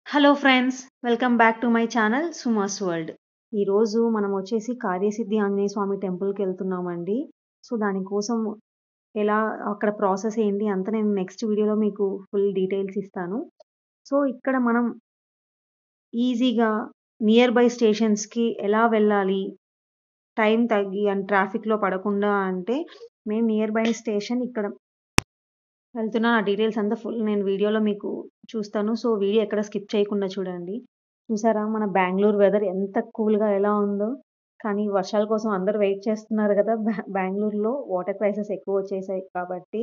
Hello friends! Welcome back to my channel సుమాస్ world. ఈరోజు మనం వచ్చేసి కార్యసిద్ధి ఆంజనేయ స్వామి టెంపుల్‌కెళ్తున్నామండి. సో, దానికోసం ఎలా అక్కడ ప్రాసెస్ ఏంటి అంతా నేను నెక్స్ట్ వీడియోలో మీకు ఫుల్ డీటెయిల్స్ ఇస్తాను. సో, ఇక్కడ మనం ఈజీగా నియర్ బై స్టేషన్స్‌కి ఎలా వెళ్ళాలి? టైం తగ్గి అండ్ ట్రాఫిక్‌లో పడకుండా అంటే మేము నియర్ బై స్టేషన్ ఇక్కడ వెళ్తున్నా. ఆ డీటెయిల్స్ అంతా ఫుల్ నేను వీడియోలో మీకు చూస్తాను. సో, వీడియో ఎక్కడ స్కిప్ చేయకుండా చూడండి. చూసారా మన బెంగుళూరు వెదర్ ఎంత కూల్‌గా ఎలా ఉందో. కానీ వర్షాల కోసం అందరూ వెయిట్ చేస్తున్నారు గదా! బెంగుళూరులో వాటర్ ప్రైసెస్ ఎక్కువొచ్చేసాయి కాబట్టి.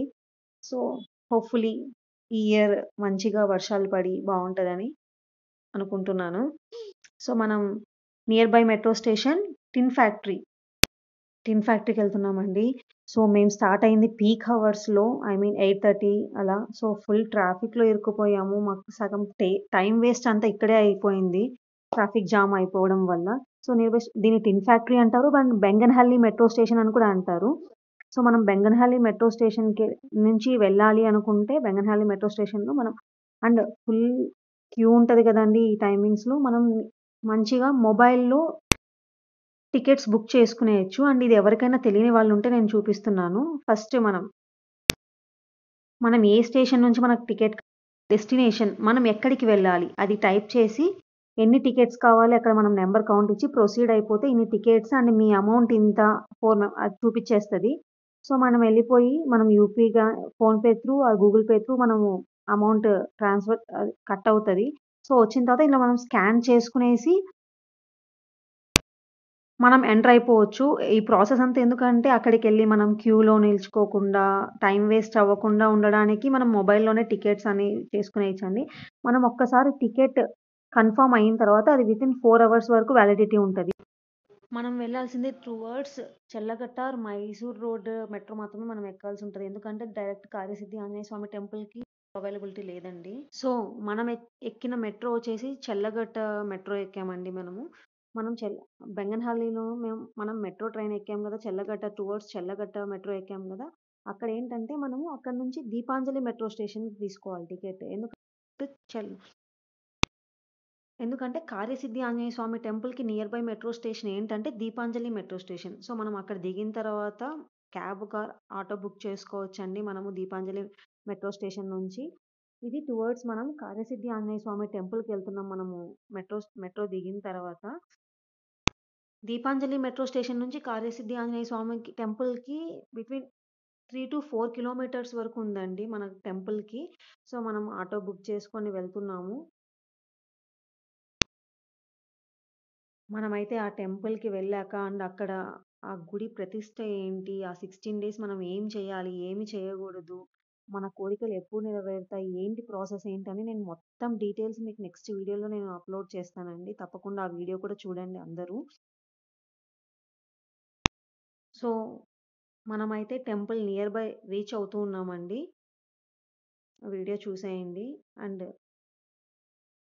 సో, హోప్‌ఫుల్లీ ఈ ఇయర్ మంచిగా వర్షాలు పడి బావుంటదని అనుకుంటున్నాను. సో, మనం near by metro station tin factory. Tin ఫ్యాక్టరీకెళ్తున్నామండి. సో, మేము స్టార్ట్ అయింది పీక్ హవర్స్‌లో ఐ మీన్ 8:30 అలా. సో, ఫుల్ ట్రాఫిక్‌లో ఇరుక్కుపోయాము. మాకు సగం టైమ్ వేస్ట్ అంతా ఇక్కడే అయిపోయింది. ట్రాఫిక్ జామ్ అయిపోవడం వల్ల. సో, నియర్ బై దీన్ని టిన్ ఫ్యాక్టరీ అంటారు. బెంగన్‌హల్లి మెట్రో స్టేషన్ అని కూడా అంటారు. సో, మనం బెంగన్‌హల్లి మెట్రో స్టేషన్‌కి నుంచి వెళ్ళాలి అనుకుంటే బెంగన్‌హల్లి మెట్రో స్టేషన్‌లో మనం అండ్ ఫుల్ క్యూ ఉంటది గదండీ! ఈ టైమింగ్స్‌లో మనం మంచిగా మొబైల్‌లో టికెట్స్ బుక్ చేసుకునేయొచ్చు. అండ్ ఇది ఎవరికైనా తెలియని వాళ్ళుంటే నేను చూపిస్తున్నాను. ఫస్ట్ మనం ఏ స్టేషన్ నుంచి మనకు డెస్టినేషన్ మనం ఎక్కడికి వెళ్ళాలి? అది టైప్ చేసి ఎన్ని టికెట్స్ కావాలి అక్కడ మనం నంబర్ కౌంట్ ఇచ్చి ప్రొసీడ్ అయిపోతే ఇన్ని టికెట్స్ అండ్ మీ అమౌంట్ ఇంత అది చూపిచ్చేస్తది. సో, మనం వెళ్ళిపోయి మనం PhonePe through our Google pay through మనము అమౌంట్ ట్రాన్స్‌ఫర్ కట్ అవుతది. సో, వచ్చిన తర్వాత ఇలా మనం స్కాన్ చేసుకునేసి మనం ఎంటర్ అయిపోవచ్చు. ఈ ప్రాసెస్ అంతా ఎందుకంటే అక్కడికెళ్ళి మనం క్యూలో నిలుచుకోకుండా, టైమ్ వేస్ట్ అవ్వకుండా ఉండడానికి మనం మొబైల్‌లోనే టికెట్స్ అనేవి చేసుకునేయొచ్చండి. మనం ఒక్కసారి టికెట్ కన్ఫర్మ్ అయిన తర్వాత అది వితిన్ 4 అవర్స్ వరకు వాలిడిటీ ఉంటది. మనం వెళ్ళాల్సింది towards Challaghatta or Mysore road metro మాత్రమే మనం ఎక్కాల్సి ఉంటది. ఎందుకంటే డైరెక్ట్ కార్యసిద్ధి ఆంజనేయ స్వామి టెంపుల్‌కి అవైలబిలిటీ లేదండి. సో, మనం ఎక్కిన మెట్రో వచ్చేసి చెల్లగట్ట మెట్రో ఎక్కామండి మనము. మనం బెంగన్‌హల్లిలో మనం మెట్రో ట్రైన్ ఎక్కాం గదా! టువర్డ్స్ చెల్లగట్ట మెట్రో ఎక్కాం గదా! అక్కడేంటంటే మనము అక్కడి నుంచి దీపాంజలి మెట్రో స్టేషన్‌కి తీసుకోవాలి టికెట్. చెల్ ఎందుకంటే కార్యసిద్ధి ఆంజనేయ స్వామి టెంపుల్‌కి నియర్ బై మెట్రో స్టేషన్ ఏంటంటే దీపాంజలి మెట్రో స్టేషన్. సో, మనం అక్కడ దిగిన తర్వాత కార్, ఆటో బుక్ చేసుకోవచ్చండి మనము దీపాంజలి మెట్రో స్టేషన్ నుంచి. ఇది టువర్డ్స్ మనం కార్యసిద్ధి ఆంజనేయ స్వామి టెంపుల్‌కెళ్తున్నాం మనము మెట్రో దిగిన తర్వాత. దీపాంజలి మెట్రో స్టేషన్ నుంచి కార్యసిద్ధి ఆంజనేయ స్వామికి టెంపుల్‌కి బిట్వీన్ 3-4 కిలోమీటర్స్ వరకు ఉందండి మన టెంపుల్‌కి. సో, మనం ఆటో బుక్ చేసుకొని వెళ్తున్నాము. మనమైతే ఆ టెంపుల్‌కి వెళ్ళాక అండ్ అక్కడ ఆ గుడి ప్రతిష్ట ఏంటి? ఆ 16 డేస్ మనం ఏం చేయాలి? ఏమి చేయకూడదు? మన కోరికలు ఎప్పుడు నెరవేరుతాయి? ఏంటి ప్రాసెస్ ఏంటని నేను మొత్తం డీటెయిల్స్ మీకు నెక్స్ట్ వీడియోలో నేను అప్‌లోడ్ చేస్తానండి. తప్పకుండా ఆ వీడియో కూడా చూడండి అందరూ. సో, మనమైతే టెంపుల్ నియర్ బై రీచ్ అవుతూ ఉన్నామండి. వీడియో చూసేయండి. And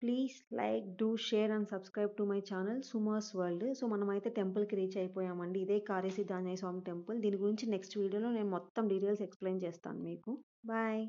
please like, do share and subscribe to my channel సుమాస్ world. So, మనమైతే టెంపుల్‌కి రీచ్ అయిపోయామండి. ఇదే కార్యసిద్ధి ఆంజనేయ స్వామి టెంపుల్. దీని గురించి నెక్స్ట్ వీడియోలో నేను మొత్తం డీటెయిల్స్ ఎక్స్‌ప్లెయిన్ చేస్తాను మీకు. బాయ్.